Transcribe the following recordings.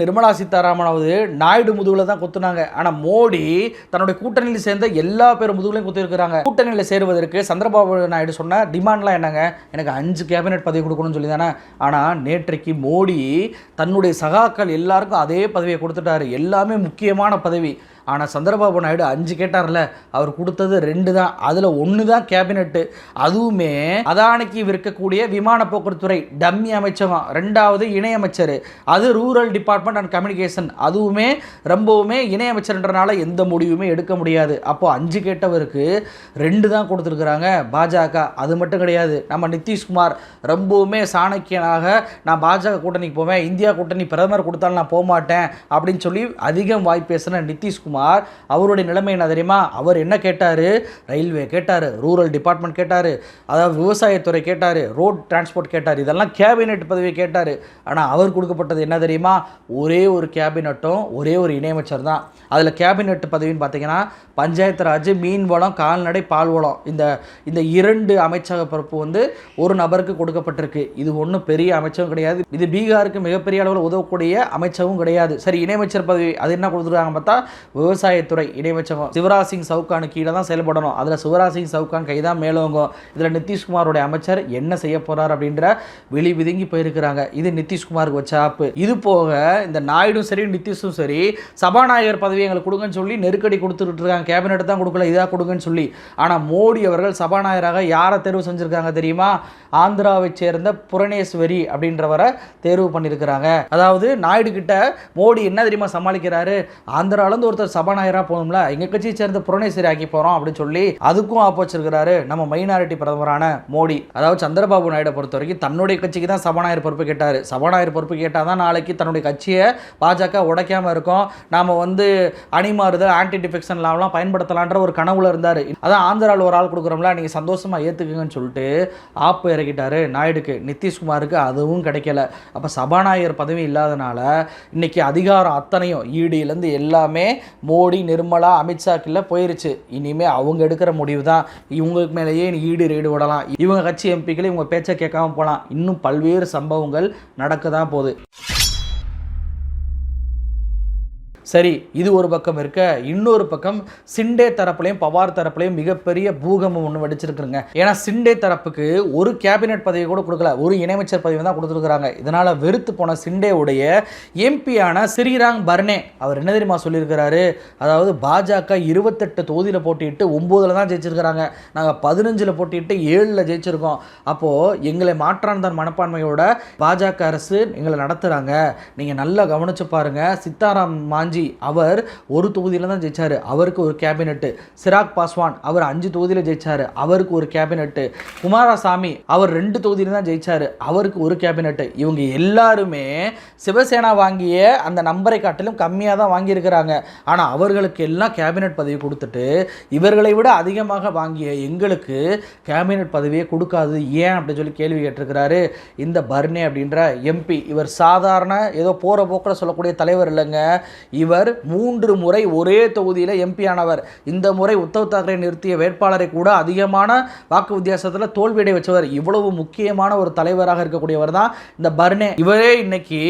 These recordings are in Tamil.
நிர்மலா சீதாராமனாவது நாயுடு முதுகுல தான் குத்துனாங்க. ஆனா மோடி தன்னுடைய கூட்டணியில் சேர்ந்த எல்லா பேரும் முதுகுலையும் குத்திருக்கிறாங்க. கூட்டணியில் சேருவதற்கு சந்திரபாபு நாயுடு சொன்ன டிமாண்ட்லாம் என்னங்க, எனக்கு 5 கேபினெட் பதவி கொடுக்கணும்னு சொல்லி தானே. ஆனா நேற்றைக்கு மோடி தன்னுடைய சகாக்கள் எல்லாருக்கும் அதே பதவியை கொடுத்துட்டாரு. எல்லாமே முக்கியமான பதவி. ஆனால் சந்திரபாபு நாயுடு 5 கேட்டார்ல, அவர் கொடுத்தது 2 தான். அதில் 1 தான் கேபினெட்டு. அதுவுமே அதானிக்கு விற்கக்கூடிய விமான போக்குவரத்துறை டம்மி அமைச்சகம், 2வது இணையமைச்சர், அது ரூரல் டிபார்ட்மெண்ட் அண்ட் கம்யூனிகேஷன், அதுவுமே ரொம்பவுமே இணையமைச்சர்ன்றனால எந்த முடிவுமே எடுக்க முடியாது. அப்போது 5 கேட்டவருக்கு 2 தான் கொடுத்துருக்குறாங்க பாஜக. அது மட்டும் கிடையாது, நம்ம நிதிஷ்குமார் ரொம்பவுமே சாணக்கியனாக நான் பாஜக கூட்டணிக்கு போவேன், இந்தியா கூட்டணி பிரதமர் கொடுத்தாலும் நான் போக மாட்டேன் அப்படின்னு சொல்லி அதிகம் வாய் பேசின நிதிஷ்குமார் அவருடைய நிலைமை என்ன தெரியுமா? அவர் என்ன கேட்டார்? ரயில்வே கேட்டார், ரூரல் டிபார்ட்மெண்ட் கேட்டார், அதாவது விவசாயத்துறை கேட்டார், ரோட் டிரான்ஸ்போர்ட் கேட்டார், இதெல்லாம் கேபினெட் பதவி கேட்டார். ஆனால் அவர் கொடுக்கப்பட்டது என்ன தெரியுமா? ஒரே ஒரு கேபினெட்டும் ஒரே ஒரு இணையமைச்சர் தான். அதில் கேபினெட் பதவின்னு பார்த்தீங்கன்னா பஞ்சாயத்து ராஜ், மீன்வளம், கால்நடை, பால்வளம், இந்த 2 அமைச்சக பொறுப்பு வந்து ஒரு நபருக்கு கொடுக்கப்பட்டிருக்கு. இது ஒன்றும் பெரிய அமைச்சகம் கிடையாது. இது பீகாருக்கு மிகப்பெரிய அளவில் உதவக்கூடிய அமைச்சகம் கிடையாது. சரி, இணையமைச்சர் பதவி அது என்ன கொடுத்துருக்காங்க பார்த்தா விவசாயத்துறை இணையமைச்சகம் சிவராஜ் சிங் சவுகானு கீழே தான் செயல்படணும். அதில் சிவராஜ் சிங் சவுகான் கை தான் மேலோங்கும். இதில் நிதிஷ்குமாரோடைய அமைச்சர் என்ன செய்ய போகிறார் அப்படின்ற வெளி விதுங்கி போயிருக்கிறாங்க. இது நிதிஷ்குமாருக்கு வச்ச ஆப்பு. இது போக இந்த நாயுடும் சரி நிதிஷும் சரி சபாநாயகர் பதவி எங்களுக்கு கொடுங்கன்னு சொல்லி நெருக்கடி கொடுத்துட்டு இருக்காங்க. கேபினெட் தான் கொடுக்கல, இதாக கொடுங்கன்னு சொல்லி. ஆனால் மோடி அவர்கள் சபாநாயகராக யாரை தேர்வு செஞ்சுருக்காங்க தெரியுமா? ஆந்திராவை சேர்ந்த புரணேஸ்வரி அப்படின்றவரை தேர்வு பண்ணியிருக்கிறாங்க. அதாவது நாயுடு கிட்ட மோடி என்ன தெரியுமா சமாளிக்கிறாரு? ஆந்திராவிலேருந்து ஒருத்தர் சபாநாயகராக போகணும்ல, எங்கள் கட்சியை சேர்ந்த புரணேஸ்வரி ஆக்கி போகிறோம் அப்படின்னு சொல்லி அதுக்கும் ஆப்பு வச்சிருக்கிறாரு நம்ம மைனாரிட்டி பிரதமரான மோடி. அதாவது சந்திரபாபு நாயுடு பொறுத்த வரைக்கும் தன்னுடைய கட்சிக்கு தான் சபாநாயகர் பொறுப்பு கேட்டார். சபாநாயகர் பொறுப்பு கேட்டால் தான் நாளைக்கு தன்னுடைய கட்சியை பாஜக உடைக்காமல் இருக்கும், நாம் வந்து அணிமாறுதல் ஆன்டி டிஃபெக்ஷன் லாவெலாம் பயன்படுத்தலான்ற ஒரு கனவுல இருந்தார். அதான் ஆந்திராவில் ஒரு ஆள் கொடுக்குறோம்ல, நீங்கள் சந்தோஷமாக ஏற்றுக்குங்கன்னு சொல்லிட்டு ஆப்பு இறக்கிட்டாரு நாயுடுக்கு. நிதிஷ்குமாருக்கு அதுவும் கிடைக்கல. அப்போ சபாநாயகர் பதவி இல்லாதனால இன்னைக்கு அதிகாரம் அத்தனையும் ஈடியிலேருந்து எல்லாமே மோடி, நிர்மலா, அமித்ஷா கீழே போயிருச்சு. இனிமேல் அவங்க எடுக்கிற முடிவு தான். இவங்களுக்கு மேலேயே ஈடு ரெய்டு விடலாம், இவங்க கட்சி எம்பிக்களை இவங்க பேச்சை கேட்காம போகலாம். இன்னும் பல்வேறு சம்பவங்கள் நடக்க தான் போகுது. சரி, இது ஒரு பக்கம் இருக்க, இன்னொரு பக்கம் சிண்டே தரப்புலையும் பவார் தரப்புலையும் மிகப்பெரிய பூகம்பம் ஒன்று வெடிச்சிருக்குங்க. ஏன்னா சிண்டே தரப்புக்கு ஒரு கேபினெட் பதவி கூட கொடுக்கல, ஒரு இணையமைச்சர் பதவி தான் கொடுத்துருக்குறாங்க. இதனால் வெறுத்து போன சிண்டேவுடைய எம்பியான ஸ்ரீராங் பர்னே அவர் என்ன தெரியுமா சொல்லியிருக்கிறாரு? அதாவது பாஜக 28 தொகுதியில் போட்டிட்டு 9ல் தான் ஜெயிச்சிருக்கிறாங்க, நாங்கள் 15ல் போட்டிட்டு 7ல் ஜெயிச்சிருக்கோம். அப்போது எங்களை மாற்றான் மனப்பான்மையோட பாஜக அரசு எங்களை நடத்துகிறாங்க, நீங்கள் நல்லா கவனிச்சு பாருங்கள். சித்தாராம் மாஞ்சி அவர் ஒரு தொகுதியில் தான் ஜெயிச்சாரு, அவருக்கு ஒரு கேபினெட்டு. சிராக் பாஸ்வான் அவர் 5 தொகுதியில் ஜெயிச்சாரு, அவருக்கு ஒரு கேபினெட்டு. குமாரசாமி அவர் 2 தொகுதியில் தான் ஜெயிச்சாரு, அவருக்கு ஒரு கேபினெட்டு. இவங்க எல்லாருமே சிவசேனா வாங்கிய அந்த நம்பரை காட்டிலும் கம்மியாக தான் வாங்கியிருக்கிறாங்க. ஆனால் அவர்களுக்கு எல்லாம் கேபினெட் பதவி கொடுத்துட்டு இவர்களை விட அதிகமாக வாங்கிய எங்களுக்கு கேபினெட் பதவியை கொடுக்காது ஏன் அப்படின்னு சொல்லி கேள்வி கேட்டிருக்கிறாரு இந்த பர்னே அப்படின்ற எம்பி. இவர் சாதாரண ஏதோ போகிற போக்கில் சொல்லக்கூடிய தலைவர் இல்லைங்க. இவர் 3 முறை ஒரே தொகுதியில் எம்பி ஆனவர். இந்த முறை உத்தவ் தாக்கரே நிறுத்திய வேட்பாளரை கூட அதிகமான வாக்கு வித்தியாசத்தில் தோல்வியடை வச்சவர். இவ்வளவு முக்கியமான ஒரு தலைவராக இருக்கக்கூடியவர் தான் இந்த பர்னே. இவரே இன்னைக்கு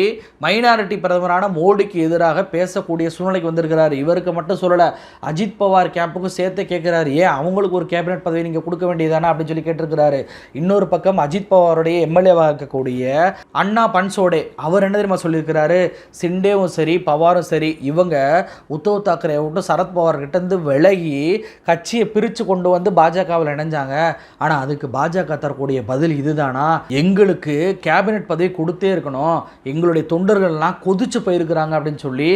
மைனாரிட்டி பிரதமரான மோடிக்கு எதிராக பேசக்கூடிய சூழ்நிலைக்கு வந்திருக்கிறார். இவருக்கு மட்டும் சொல்லல, அஜித் பவார் கேம்புக்கும் சேர்த்து கேட்கிறாரு, ஏன் அவங்களுக்கு ஒரு கேபினெட் பதவி நீங்க கொடுக்க வேண்டியதானே அப்படின்னு சொல்லி கேட்டிருக்கிறாரு. இன்னொரு பக்கம் அஜித் பவாருடைய எம்எல்ஏவாக இருக்கக்கூடிய அண்ணா பன்சோடே அவர் என்ன தெரியுமா சொல்லியிருக்கிறாரு? சிண்டேவும் சரி பவாரும் சரி இவங்க உத்தவ் தாக்கரே விட்டு சரத்பவார்கிட்ட இருந்து விலகி கட்சியை பிரித்து கொண்டு வந்து பாஜகவில் இணைஞ்சாங்க. ஆனால் அதுக்கு பாஜக தரக்கூடிய பதில் இதுதானா? எங்களுக்கு கேபினெட் பதவி கொடுத்தே இருக்கணும், எங்களுடைய தொண்டர்கள்லாம் கொதிச்சு போயிருக்கிறாங்க அப்படின்னு சொல்லி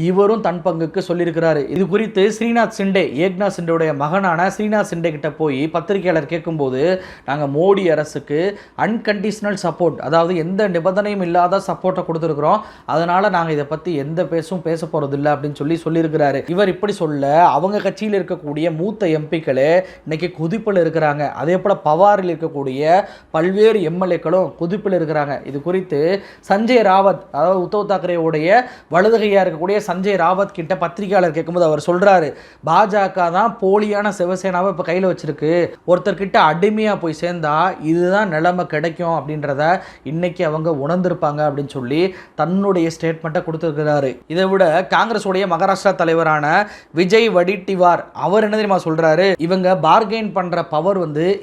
இவரும் தன் பங்குக்கு சொல்லியிருக்கிறாரு. இது குறித்து ஸ்ரீநாத் சிண்டே, ஏக்நாத் சிண்டேவுடைய மகனான ஸ்ரீநாத் சிண்டே கிட்ட போய் பத்திரிகையாளர் கேட்கும்போது, நாங்கள் மோடி அரசுக்கு அன்கண்டிஷனல் சப்போர்ட், அதாவது எந்த நிபந்தனையும் இல்லாத சப்போர்ட்டை கொடுத்துருக்குறோம், அதனால் நாங்கள் இதை பற்றி எந்த பேச போகிறது போகிறதில்லை அப்படின்னு சொல்லியிருக்கிறாரு. இவர் இப்படி சொல்ல அவங்க கட்சியில் இருக்கக்கூடிய மூத்த எம்பிக்களே இன்னைக்கு கொதிப்பில் இருக்கிறாங்க. அதே போல் பவாரில் இருக்கக்கூடிய பல்வேறு எம்எல்ஏக்களும் கொதிப்பில் இருக்கிறாங்க. இது குறித்து சஞ்சய் ராவத், அதாவது உத்தவ் தாக்கரேவுடைய வலதுகையாக இருக்கக்கூடிய சஞ்சய் ராவத் கிட்ட பத்திரிகையாளர் கேட்கும்போது அவர் சொல்கிறாரு, பாஜக தான் போலியான சிவசேனாவை இப்போ கையில் வச்சிருக்கு, ஒருத்தர்கிட்ட அடிமையாக போய் சேர்ந்தா இதுதான் நிலைமை கிடைக்கும் அப்படின்றத இன்னைக்கு அவங்க உணர்ந்திருப்பாங்க அப்படின்னு சொல்லி தன்னுடைய ஸ்டேட்மெண்ட்டை கொடுத்துருக்கிறாரு. இதை விட காங்கிரஸுடைய மகாராஷ்டிரா தலைவரான விஜய் வடிட்டிவார் அவர் என்ன தெரியுமா சொல்றாரு, இவங்க பார்கெயின் பண்ற பவர்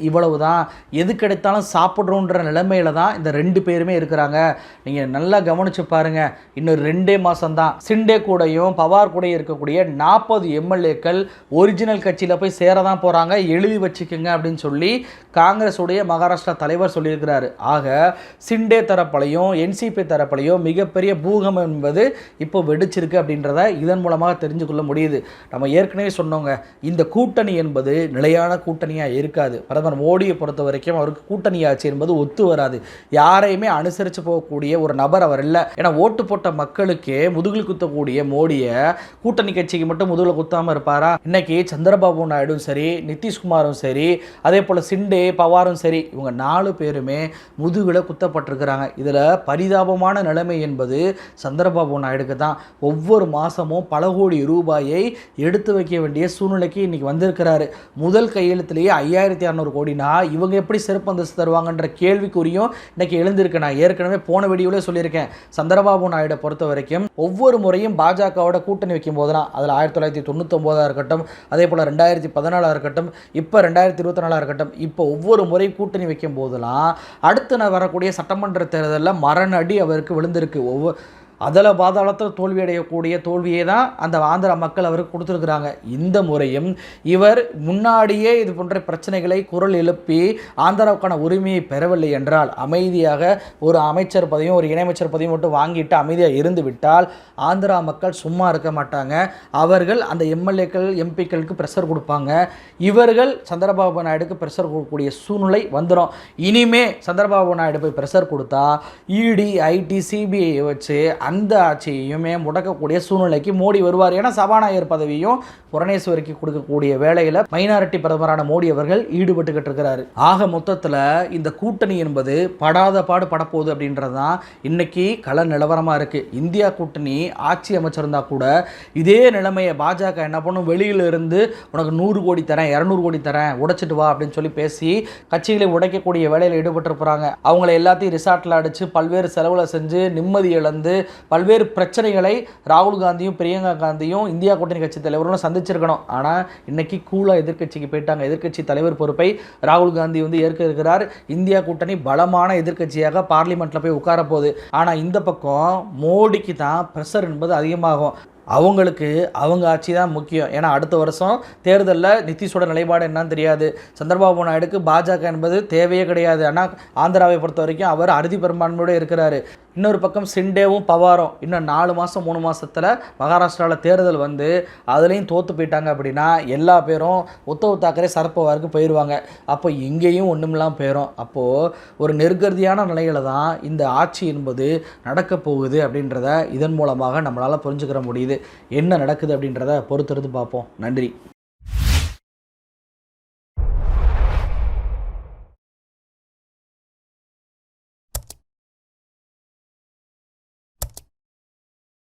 இவ்வளவுதான், எது கிடைத்தாலும் சாப்பிட்றோன்ற நிலைமையில தான் இந்த 2 பேருமே இருக்கிறாங்க. நீங்க நல்லா கவனிச்சு பாருங்க, இன்னும் 2 மாசம் தான் சிண்டே கூடயும் பவார் கூட இருக்கக்கூடிய 40 எம்எல்ஏக்கள் ஒரிஜினல் கட்சியில போய் சேரதான் போறாங்க, எழுதி வச்சுக்கோங்க அப்படின்னு சொல்லி காங்கிரஸ் உடைய மகாராஷ்டிரா தலைவர் சொல்லியிருக்கிறாரு. ஆக சிண்டே தரப்பலையும் என்சிபி தரப்பலையும் மிகப்பெரிய பூகம் என்பது இப்போ வெடிச்சிருக்கு அப்படின்றத இதன் மூலமாக தெரிஞ்சு கொள்ள முடியுது. நம்ம ஏற்கனவே சொன்னோங்க, இந்த கூட்டணி என்பது நிலையான கூட்டணியாக இருக்காது. பிரதமர் மோடியை பொறுத்த வரைக்கும் அவருக்கு கூட்டணி ஆட்சி என்பது ஒத்து வராது. யாரையுமே அனுசரித்து போகக்கூடிய ஒரு நபர் அவர் இல்லை. ஏன்னா ஓட்டு போட்ட மக்களுக்கே முதுகில் குத்தக்கூடிய மோடியை கூட்டணி கட்சிக்கு மட்டும் முதுகில் குத்தாமல் இருப்பாரா? இன்னைக்கு சந்திரபாபு நாயுடும் சரி, நிதிஷ்குமாரும் சரி, அதே போல் சிண்டே பவாரும் சரி, இவங்க 4 பேருமே முதுகில் குத்தப்பட்டிருக்கிறாங்க. இதில் பரிதாபமான நிலைமை என்பது சந்திரபாபு நாயுடுக்கு தான். ஒவ்வொரு மாதமும் பல கோடி ரூபாயை எடுத்து வைக்க வேண்டிய சூழ்நிலைக்கு இன்னைக்கு வந்திருக்கிறாரு. முதல் கையெழுத்திலேயே 5600 கோடினா இவங்க எப்படி சிறப்பு அந்தஸ்து தருவாங்கன்ற கேள்விக்குறியும் இன்னைக்கு எழுந்திருக்கு. நான் ஏற்கனவே போன வீடியோவில் சொல்லியிருக்கேன், சந்திரபாபு நாயுடை பொறுத்த வரைக்கும் ஒவ்வொரு முறையும் பாஜகவோட கூட்டணி வைக்கும் போதெல்லாம், அதில் 1999 இருக்கட்டும், அதே போல் 2014 இருக்கட்டும், இப்போ 2024 இருக்கட்டும், இப்போ ஒவ்வொரு முறை கூட்டணி வைக்கும் போதெல்லாம் அடுத்து வரக்கூடிய சட்டமன்ற தேர்தலில் மரணடி அவருக்கு விழுந்திருக்கு. அதில் பாதாளத்தில் தோல்வி அடையக்கூடிய தோல்வியை தான் அந்த ஆந்திரா மக்கள் அவருக்கு கொடுத்துருக்குறாங்க. இந்த முறையும் இவர் முன்னாடியே இது போன்ற பிரச்சனைகளை குரல் எழுப்பி ஆந்திராவுக்கான உரிமையை பெறவில்லை என்றால், அமைதியாக ஒரு அமைச்சர் பதவியும் ஒரு இணையமைச்சர் பதவியும் மட்டும் வாங்கிட்டு அமைதியாக இருந்து விட்டால் ஆந்திரா மக்கள் சும்மா இருக்க மாட்டாங்க. அவர்கள் அந்த எம்எல்ஏக்கள் எம்பிக்களுக்கு ப்ரெஷர் கொடுப்பாங்க. இவர்கள் சந்திரபாபு நாயுடுக்கு ப்ரெஷர் கொடுக்கக்கூடிய சூழ்நிலை வந்துடும். இனிமே சந்திரபாபு நாயுடு போய் ப்ரெஷர் கொடுத்தா இடி, ஐடி, சிபிஐ வச்சு அந்த ஆட்சியையுமே முடக்கக்கூடிய சூழ்நிலைக்கு மோடி வருவார். ஏன்னா சபாநாயகர் பதவியும் புவனேஸ்வரிக்கு கொடுக்கக்கூடிய வேலையில் மைனாரிட்டி பிரதமரான மோடி அவர்கள் ஈடுபட்டுக்கிட்டு இருக்கிறாரு. ஆக மொத்தத்தில் இந்த கூட்டணி என்பது படாத பாடு படப்போகுது அப்படின்றது தான் இன்னைக்கு கள நிலவரமாக இருக்குது. இந்தியா கூட்டணி ஆட்சி அமைச்சிருந்தா கூட இதே நிலைமையை பாஜக என்ன பண்ணும், வெளியில இருந்து உனக்கு 100 கோடி தரேன், 200 கோடி தரேன், உடைச்சிட்டு வா அப்படின்னு சொல்லி பேசி கட்சிகளை உடைக்கக்கூடிய வேலையில் ஈடுபட்டு போகிறாங்க. அவங்களை எல்லாத்தையும் ரிசார்ட்டில் அடித்து பல்வேறு செலவுகளை செஞ்சு நிம்மதி இழந்து பல்வேறு பிரச்சனைகளை ராகுல் காந்தியும் பிரியங்கா காந்தியும் இந்தியா கூட்டணி கட்சி தலைவர்களும் சந்திச்சிருக்கணும். ஆனால் இன்னைக்கு கூலாக எதிர்கட்சிக்கு போயிட்டாங்க. எதிர்கட்சி தலைவர் பொறுப்பை ராகுல் காந்தி ஏற்க இருக்கிறார். இந்தியா கூட்டணி பலமான எதிர்கட்சியாக பார்லிமெண்ட்டில் போய் உட்கார போகுது. ஆனால் இந்த பக்கம் மோடிக்கு தான் ப்ரெஷர் என்பது அதிகமாகும். அவங்களுக்கு அவங்க ஆட்சி தான் முக்கியம். ஏன்னா அடுத்த வருஷம் தேர்தலில் நிதிஷோட நிலைப்பாடு என்னன்னு தெரியாது. சந்திரபாபு நாயுடுக்கு பாஜக என்பது தேவையே கிடையாது. ஆனால் ஆந்திராவை பொறுத்த வரைக்கும் அவர் அறுதி பெரும்பான்மையோடு இருக்கிறாரு. இன்னொரு பக்கம் சிண்டேவும் பவாரும் இன்னும் 4 மாதம் 3 மாதத்தில் மகாராஷ்டிராவில் தேர்தல் அதுலேயும் தோற்று போயிட்டாங்க அப்படின்னா எல்லா பேரும் உத்தவ் தாக்கரே சரத்பவாருக்கு போயிடுவாங்க. அப்போ இங்கேயும் ஒன்றுமெல்லாம் போயிடும். அப்போது ஒரு நெருக்கடியான நிலையில் தான் இந்த ஆட்சி என்பது நடக்க போகுது அப்படின்றத இதன் மூலமாக நம்மளால் புரிஞ்சுக்கிற முடியுது. என்ன நடக்குது அப்படின்றத பொறுத்திருந்து பார்ப்போம். நன்றி.